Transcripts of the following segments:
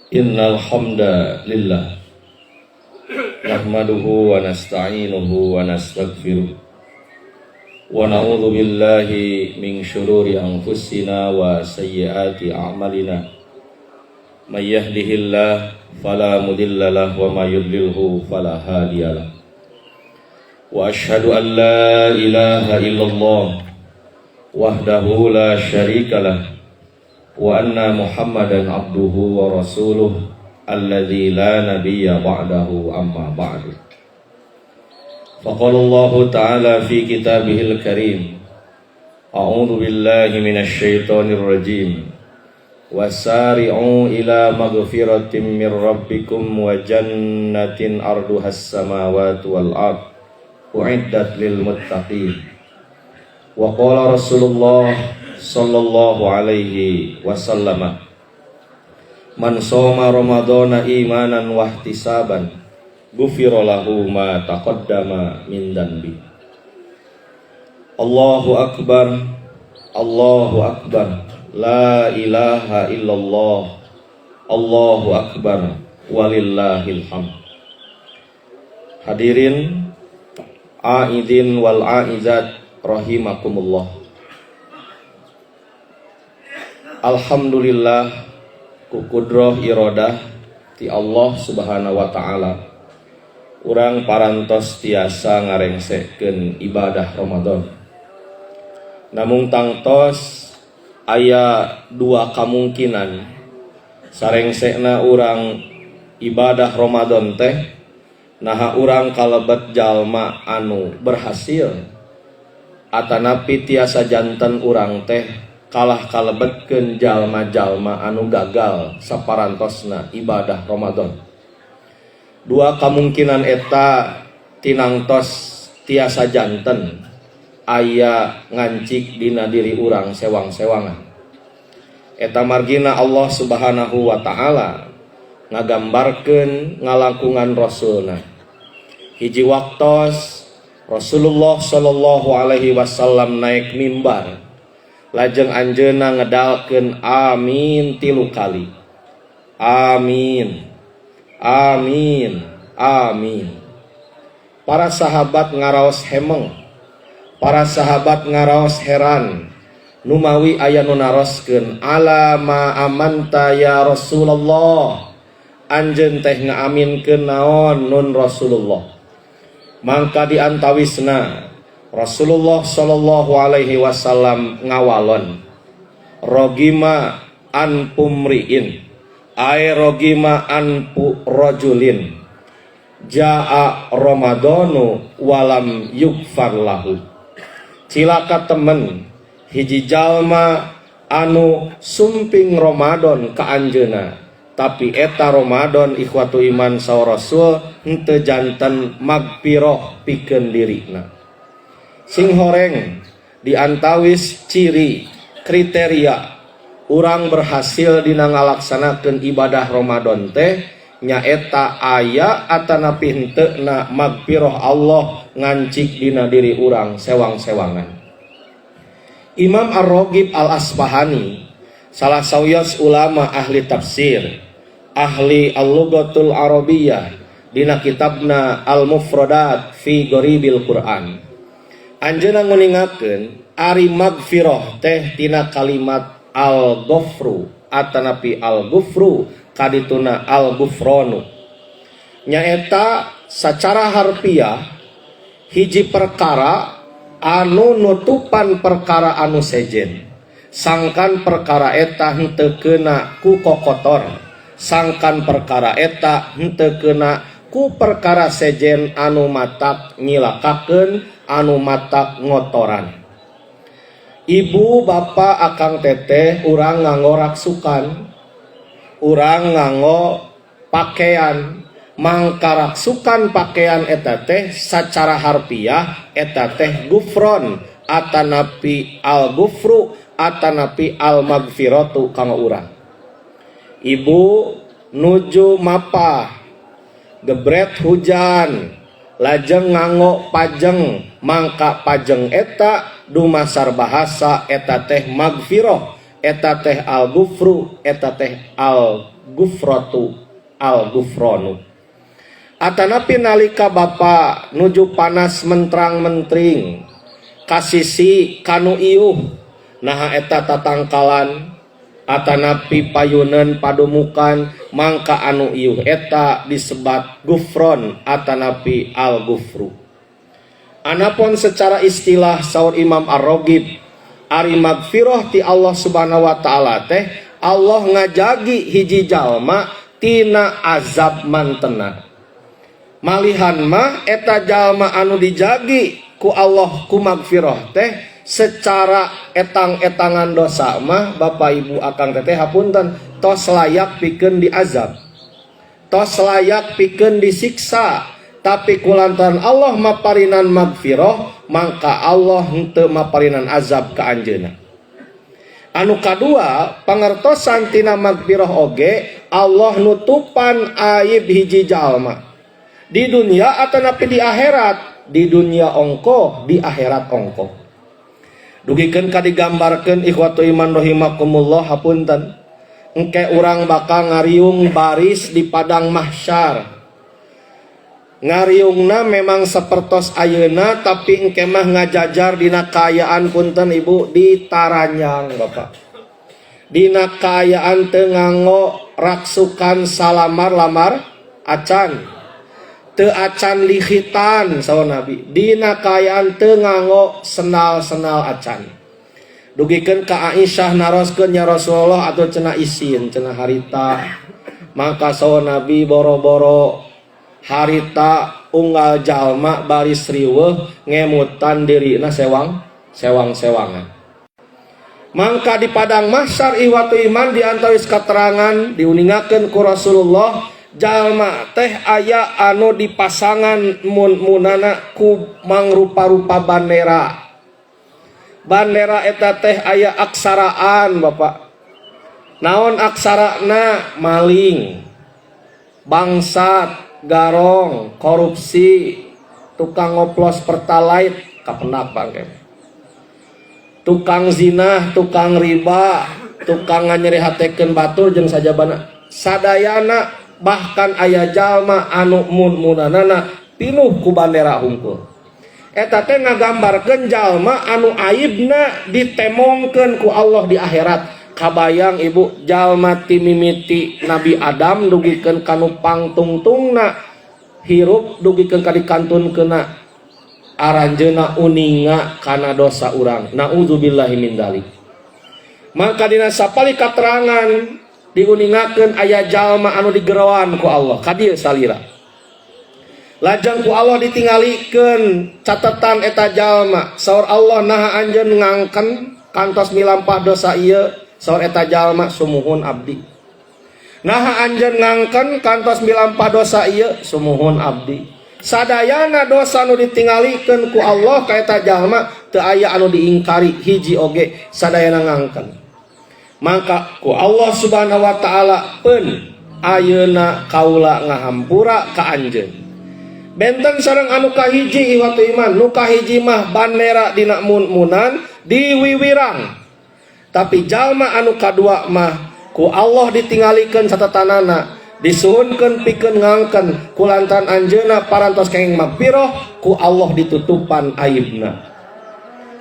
Innal hamdalillah nahmaduhu wa nasta'inuhu wa nastaghfiruh wa na'udzu billahi min syururi anfusina wa sayyiati a'malina may yahdihillahu fala mudilla lahu wa may yudlilhu fala hadiyalah wa asyhadu an la ilaha illallah wahdahu la syarikalah wa anna Muhammadan abduhu wa rasuluh alladzi la nabiyya ba'dahu amma ba'du. Faqala Allah ta'ala fi kitabihil karim a'udzu billahi minasy syaithanir rajim wasari'u ila maghfiratin mir rabbikum wa jannatin arduhas samawati wal ard u'iddat lil muttaqin. Wa qala Rasulullah sallallahu alaihi wasallam man shoma ramadhana imanan wa ihtisaban ghufira lahu ma taqaddama min dhanbi. Allahu akbar, Allahu akbar, la ilaha illallah, Allahu akbar, walillahil hamd. Hadirin aidin wal aizat rahimakumullah. Alhamdulillah ku kudroh irodah ti Allah subhanahu wa ta'ala urang parantos tiasa ngarengsekeun ibadah Ramadan. Namun tangtos aya dua kemungkinan sarengsekna urang ibadah Ramadan teh naha urang kalebet jalma anu berhasil atanapi tiasa janten urang teh kalah kalebetkeun jalma-jalma anu gagal saparantosna ibadah Ramadan. Dua kemungkinan eta tinangtos tiasa janten aya ngancik dina diri urang sewang-sewangan. Eta margina Allah subhanahu wa ta'ala ngagambarkeun ngalakungan rasulna. Hiji waktos Rasulullah sallallahu alaihi wasallam naik mimbar, lajeng anjeunna ngedalkeun amin 3 kali. Amin, amin, amin. Para sahabat ngaraos hemeng, para sahabat ngaraos heran, numawi aya nu naroskeun ala ma amanta ya Rasulullah, anjeun teh ngaaminkeun naon nun Rasulullah. Mangka diantawisna Rasulullah sallallahu alaihi wasallam ngawalon rogima an pumriin ay rogima an rajulin jaa ramadanu walam yugfar lahu. Cilaka temen hiji jalma anu sumping Ramadan ka anjeunna tapi eta Ramadan ikhwatu iman saur Rasul henteu janten magfirah pikeun dirina. Sing horeng diantawis ciri kriteria urang berhasil dina ngalaksanakeun ibadah Ramadan teh nyaeta aya atanapi henteuna magfirah Allah ngancik dina diri urang sewang-sewangan. Imam Ar-Raghib Al-Asbahani salah sawios ulama ahli tafsir, ahli al-lughatul arabiyyah dina kitabna Al-Mufradat fi Gharibil Quran. Anjeunna nguningakeun ari magfirah teh tina kalimat al-ghufru atanapi al-ghufru kadituna al-ghufranu. Nyaeta sacara harfiah hiji perkara anu nutupan perkara anu sejen. Sangkan perkara eta henteu keuna ku kokotor, sangkan perkara eta henteu keuna ku perkara sejen anu matak nyilakakeun, anu matak ngotoran. Ibu bapak akang teteh urang nganggo raksukan, urang nganggo pakaian, mangka raksukan pakaian eta teh sacara harfiah eta teh gufron atanapi al gufru atanapi al magfiratu kanggo urang. Ibu nuju mapah gebret hujan lajeng nganggo pajeng, mangka pajeng eta dumasar bahasa eta teh magfirah eta teh al-gufru, eta teh al-gufratu, al-gufronu. Atanapi nalika bapa nuju panas mentrang mentring kasisi kanu iuh naha eta tatangkalan, atanapi payunan padumukan mangka anu iuh eta disebat gufron, atanapi al-gufru. Anapun secara istilah saur Imam Ar-Raghib, ari magfirah ti Allah subhanahu wa ta'ala teh Allah ngajagi hiji jalma tina azab mantena. Malihan mah eta jalma anu dijagi ku Allah ku magfirah teh secara etang-etangan dosa mah Bapak Ibu akang teteh hapunten tos layak pikeun diazab, tos layak pikeun disiksa. Tapi kulantaran Allah maparinan magfirah, mangka Allah henteu maparinan azab ka anjeunna. Anu kadua, pangertosan tina magfirah oge Allah nutupan aib hiji jalma di dunia atanapi di akhirat. Di dunia ongko, di akhirat ongko. Dugikeun ka digambarkeun ikhwatu iman rahimakumullah hapunten, engke urang bakal ngariung baris di padang mahsyar. Ngariungna memang sepertos ayeuna, tapi engke mah ngajajar dina kaayaan punten Ibu di taranjang Bapak. Dina kaayaan teu nganggo raksukan salamar-lamar acan, teu acan lihitan saur Nabi. Dina kaayaan teu nganggo senal-senal acan. Dugikeun ka Aisyah naroskeun ya Rasulullah atau cenah isin cenah harita. Maka saur Nabi boro-boro harita unggal jalma baris riweuh ngemutan dirina sewang-sewangan. Mangka di padang mahsyar ihwatu iman diantawis katerangan diuningakeun ku Rasulullah, jalma teh aya anu dipasangan munana ku mangrupa-rupa bandera. Bandera eta teh aya aksaraan Bapak. Naon aksarana? Maling, bangsat, garong, korupsi, tukang ngoplos pertalite kapendak bangke, tukang zina, tukang riba, tukang nganyerihatekeun batur jeung sajabana sadayana. Bahkan aya jalma anu mun-munanana pinuh ku bandera hungkul. Eta teh ngagambarkeun jalma anu aibna ditemongkeun ku Allah di akhirat. Kabayang Ibu, jalma ti mimiti Nabi Adam dugikeun kanu pangtungtungna hirup, dugikeun ka dikantunkeunna aranjeuna uninga kana dosa urang. Nauzubillahi min dzalik. Maka dina sapali katerangan diuningakeun aya jalma anu digerowan ku Allah ka dieu salira. Lajeng ku Allah ditinggalikeun catatan eta jalma. Saur Allah naha anjeun ngangken kantos milampah dosa ieu. Saur eta jalma sumuhun abdi. Naha anjeun ngangken kantos milampah dosa ieu sumuhun abdi. Sadayana dosa anu ditinggalikeun ku Allah ka eta jalma teu aya anu diingkari hiji oge sadayana ngangken. Maka ku Allah subhanahu wa ta'ala peun ayeuna kaula ngahampura ka anjeun. Benten sareng anu kahiji ihwatu iman, nu kahiji mah bandera dina mun-munan diwiwirang. Tapi jalma anu kadua mah ku Allah ditinggalikeun satatanana, disuhunkeun pikeun ngangken kulantaran anjeunna parantos kenging magfirah, ku Allah ditutupan aibna.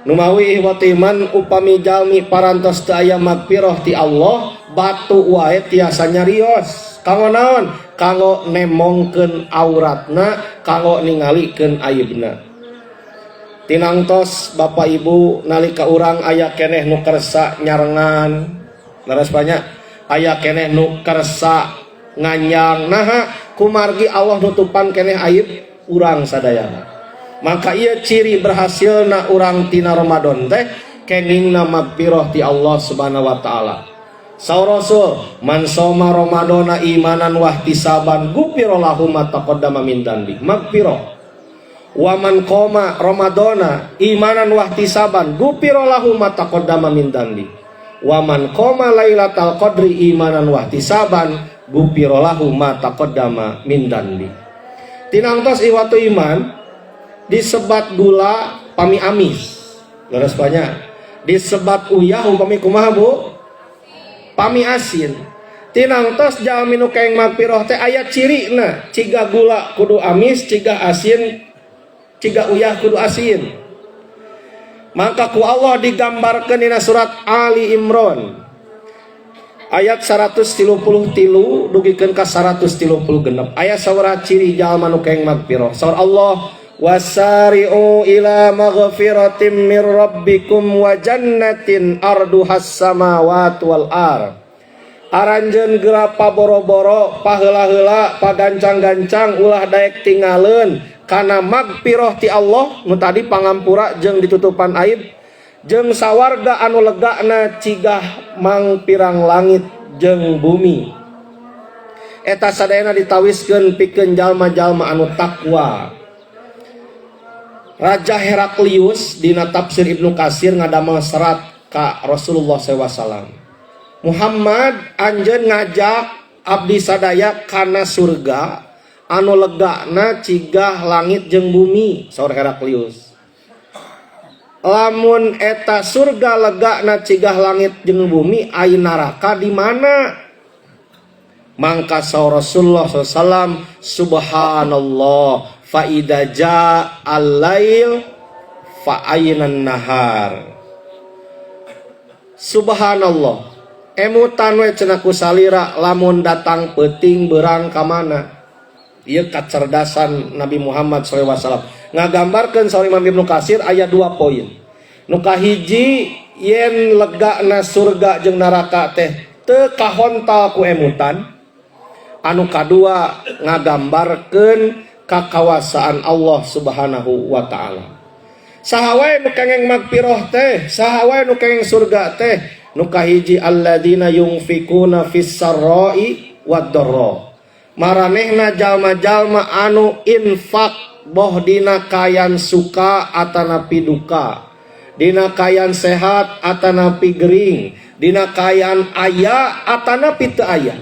Numawi ihwatu iman, upami jalmi parantos teu aya magfirah ti Allah, batu wae tiasa nyarios. Kanggo naon? Kanggo nemongkeun auratna, kanggo ningalikeun aibna. Tinangtos Bapak Ibu nalika urang aya keneh nu kersa nyarengan, leres banyak aya keneh nu kersa nganyang, naha kumargi Allah nutupan keneh aib urang sadayana. Maka ieu ciri berhasilna urang tina Ramadan teh kengingna magfirah ti Allah subhanahu wa ta'ala. Saur Rasul, man shoma Ramadana imanan wahtisaban ghufira lahu ma taqaddama min dzambi. Magfirah. Wa man qoma Ramadana imanan wahtisaban ghufira lahu ma taqaddama min dzambi. Wa man qoma lailatal qadri imanan wahtisaban ghufira lahu ma taqaddama min dzambi. Tinangtos ihwatu iman disebat gula pami amis. Leres banyak. Disebat uyah upami kumaha Bu? pami asin. Tinangtos jalmi nu kaeng magpiroh teh aya cirina, ciga gula kudu amis, ciga asin, ciga uyah kudu asin. Maka ku Allah digambarkeun dina surat Ali Imran ayat 133 dugikeun ka 136. Aya saurah ciri jalma nu kaeng magpiroh. Saur Allah, wasari'u ila maghfiratin mir rabbikum wa jannatin arduhas samawati wal ard. Aranjeun geura paboro-boro, paheula-heula, pagancang-gancang ulah daek tingaleun kana magpiroh ti Allah nu tadi pangampura jeung ditutupan aib jeung sawarga anu legana cigah mangpirang langit jeung bumi. Eta sadayana ditawiskeun pikeun jalma-jalma anu takwa. Raja Heraklius dina tafsir Ibnu Katsir ngadamel serat ka Rasulullah SAW. Muhammad anjeun ngajak abdi sadaya kana surga anu legana cigah langit jeung bumi. Saur Heraklius, lamun eta surga legana cigah langit jeung bumi, aya neraka di mana? Mangka saur Rasulullah SAW, subhanallah fa idza jaa al-lail fa aynan nahar. Subhanallah, emutan we cenah ku salira lamun datang peuting beurang ka mana. Ieu kacerdasan Nabi Muhammad SAW ngagambarkeun saur Imam Ibnu Katsir aya 2 poin. Nu kahiji, yen legana surga jeung neraka teh teu kahontal ku emutan. Anu kadua ngagambarkeun kakawasaan Allah Subhanahu wa taala. Saha wae nu kengeng magpiroh teh, saha wae nu kengeng surga teh, nu kahiji alladzina yunfikuna fis sarra'i wad dharra. Maranehna jalma-jalma anu infak boh dina kayan suka atanapi duka, dina kayan sehat atanapi gering, dina kayan aya atanapi teu aya.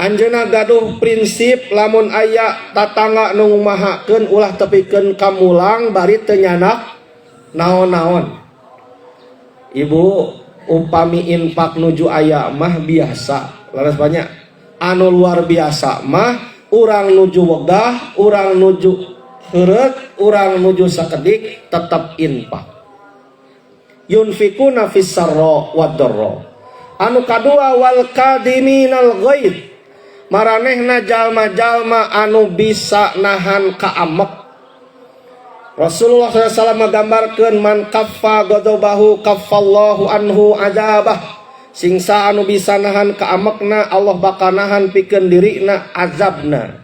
Anjeunna gaduh prinsip lamun aya tatangga nu ngumahakeun ulah tepikeun kamulang bari teu nyanak naon-naon. Ibu, upami infak nuju aya mah biasa, laras banyak. Anu luar biasa mah urang nuju wegah, urang nuju heureut, urang nuju sakedik tetep infak. Yunfikuna fis sarra wad dharra. Anu kadua wal kadiminal ghaid. Maranehna jalma-jalma anu bisa nahan kaamek. Rasulullah SAW menggambarkan man kaffa ghadabahu kaffallahu anhu adzabah. Singsa anu bisa nahan kaamekna Allah bakal nahan pikeun dirina azabna.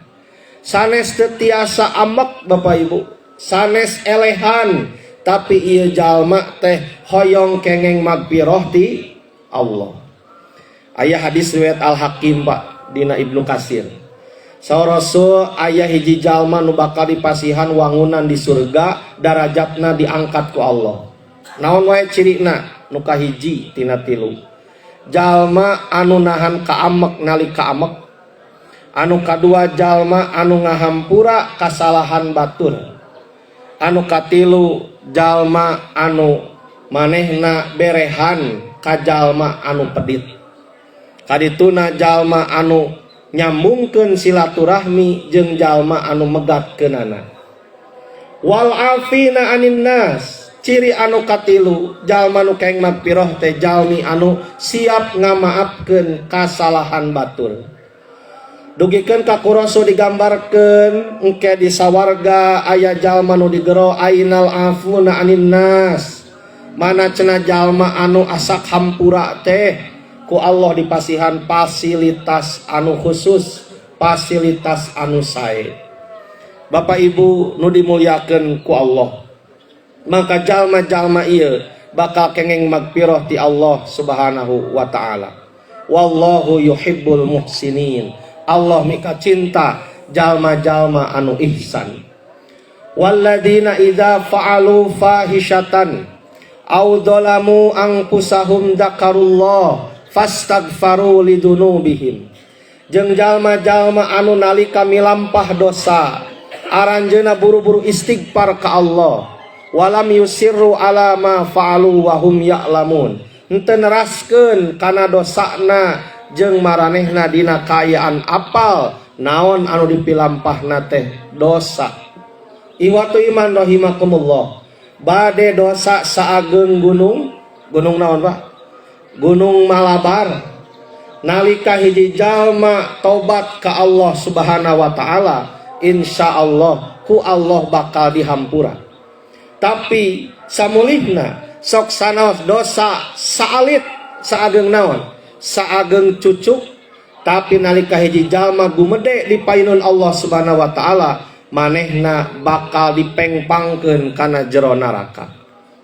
Sanes teu tiasa amek Bapak Ibu, sanes elehan, tapi ieu jalma teh hoyong kengeng magpiroh ti Allah. Aya hadis riwayat Al-Hakim Pak dina Ibnu Katsir. Saur Rasul aya hiji jalma nu bakal dipasihan wangunan di surga, darajatna diangkat ku Allah. Naon wae cirina? Nu kahiji tina 3. Jalma anu nahan kaamek nalika amek. Anu kadua jalma anu ngahampura kasalahan batur. Anu katilu jalma anu manehna berehan ka jalma anu pedit. Kadituna jalma anu nyambungkeun silaturahmi jeung jalma anu megatkeunana. Wal afina anin nas, ciri anu katilu jalma nu kengeng magpiroh teh jalmi anu siap ngamaafkeun kasalahan batur. Dugikeun ka Rasul digambarkeun engke di sawarga aya jalma nu digero ainal afuna anin nas. Mana cenah jalma anu asak hampura teh ku Allah dipasihan fasilitas anu khusus, fasilitas anu sae. Bapak Ibu nu dimuliakeun ku Allah, maka jalma-jalma ieu bakal kengeng magpiroh ti Allah Subhanahu wa taala. Wallahu yuhibbul muhsinin. Allah mika cinta jalma-jalma anu ihsan. Walladzina idza fa'alu fahishatan aw dzalamu anfusahum dzakarullah fastaghfaru lidunubihim. Jeung jalma-jalma anu nalika milampah dosa aranjeuna buru-buru istighfar ka Allah, walam yusirru ala ma fa'alu wa hum ya'lamun. henteu neraskeun kana dosana jeung maranehna dina kaayaan apal naon anu dipilampahna teh dosa. Ihwatu iman rahimakumullah, bade dosa saageung gunung naon Pak? Gunung Malabar. Nalika hiji jalma tobat ka Allah Subhanahu wa taala, insyaallah ku Allah bakal dihampura. Tapi samulihna sok sanaos dosa saalit saageung naon? Saageung cucuk, tapi nalika hiji jalma gumede di painun Allah Subhanahu wa taala, manehna bakal dipengpangkeun kana jero neraka.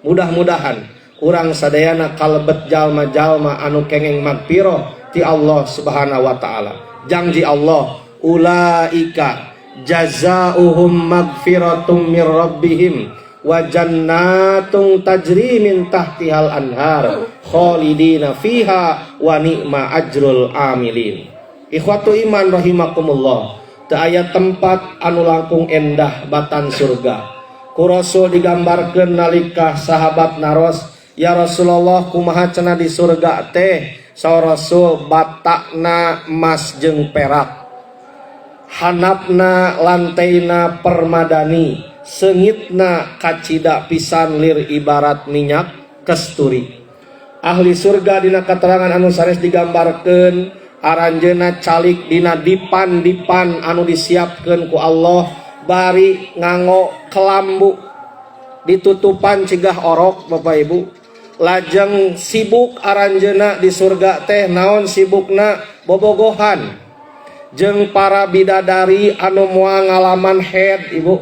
Mudah-mudahan urang sadayana kalebet jalma-jalma anu kengeng magfirah ti Allah Subhanahu wa taala. Janji Allah, ulaika jazaohum magfiratum mir rabbihim wa jannatun tajri min tahtihal anhar khalidina fiha wa ni'ma ajrul amilin. Ikhwatu iman rahimakumullah, teu aya tempat anu langkung endah batan surga. Ku Rasul digambarkeun nalika sahabat naros, ya Rasulullah kumaha cenah di surga teh? Saur Rasul, batakna emas jeung perak, hanapna lantaina permadani, seungitna kacida pisan lir ibarat minyak kasturi. Ahli surga dina keterangan anu sanes digambarkeun aranjeuna calik dina dipan-dipan anu disiapkeun ku Allah, bari nganggo kelambu ditutupan cigah orok Bapak Ibu. Lajeng sibuk aranjeuna di surga teh naon sibukna? Bobogohan jeung para bidadari anu moal ngalaman head Ibu,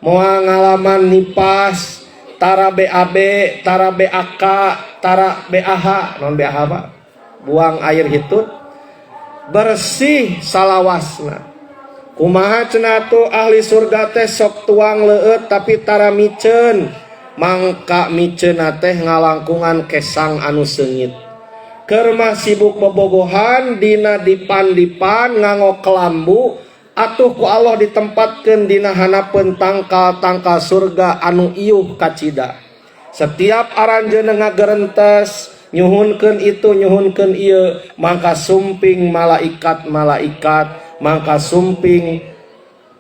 moal ngalaman nipas, tara BAB, tara BAK, tara BAH. Non BAH Pak? Buang air hitut bersih salawasna. Kumaha cenah tuh ahli surga teh sok tuang leueut tapi tara miceun. Mangka miceuna teh ngalangkungan kesang anu seungit. Keur mah sibuk bobogohan dina dipan-dipan nganggo kelambu, atuh ku Allah ditempatkeun dina hanapeun tangkal-tangkal surga anu iuh kacida. Setiap aranjeuna ngagerentes nyuhunkeun itu nyuhunkeun ieu, mangka sumping malaikat-malaikat, mangka sumping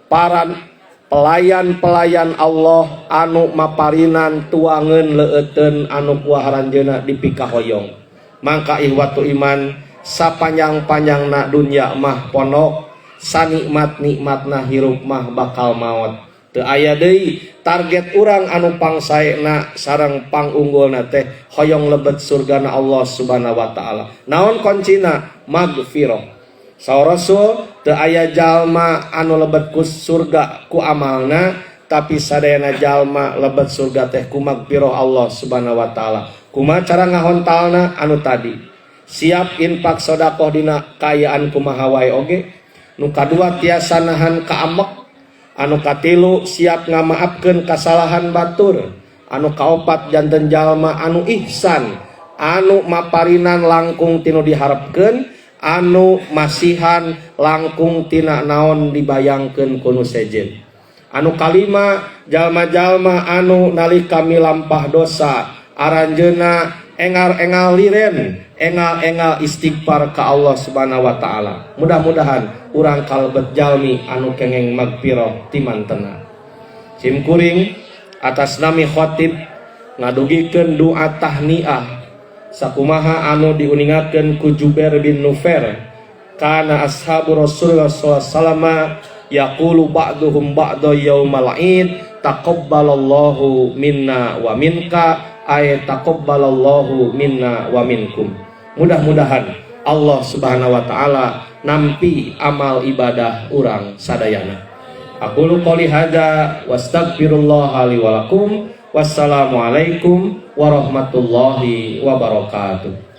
para pelayan-pelayan Allah anu maparinan tuangeun leueuteun anu kuah aranjeuna dipikahoyong. Mangka ihwatu iman, sapanjang-panjangna dunya mah pondok, sanikmat-nikmatna hirup mah bakal maot. Teu aya deui target urang anu pangsaena sareng pangunggulna teh hoyong lebet surgana Allah Subhanahu wa taala. Naon kuncina? Magfirah. Saur Rasul, teu aya jalma anu lebet ku surga ku amalna, tapi sadayana jalma lebet surga teh ku magfirah Allah Subhanahu wa taala. Kumaha cara ngahontalna? Anu tadi, siap infak sedekah dina kaayaan kumaha wae oge. Nu kadua tiasa nahan kaamek. Anu katilu siap ngamaafkeun kasalahan batur. Anu kaopat janten jalma anu ihsan, anu maparinan langkung tinu diharepkeun, anu masihan langkung tina naon dibayangkeun kunu sejen. Anu kalima jalma-jalma anu nalika milampah dosa aranjeuna engal-engal liren, engal-engal istighfar ka Allah Subhanahu wa taala. Mudah-mudahan urang kalebet jalmi anu kengeng magfirah timantena. Simkuring atas nami khotib ngadugikeun doa tahniah sakumaha anu diuningakeun ku Jubair bin Nufair, kana ashabu Rasulullah sallallahu alaihi wasallam yaqulu ba'duhum ba'da yaumal id taqabbalallahu minna wa minka ay taqabbalallahu minna wa minkum. Mudah-mudahan Allah Subhanahu wa taala nampi amal ibadah urang sadayana. Aqulu qouli hadza wastaghfirullah li wa lakum. Wassalamualaikum warahmatullahi wabarakatuh.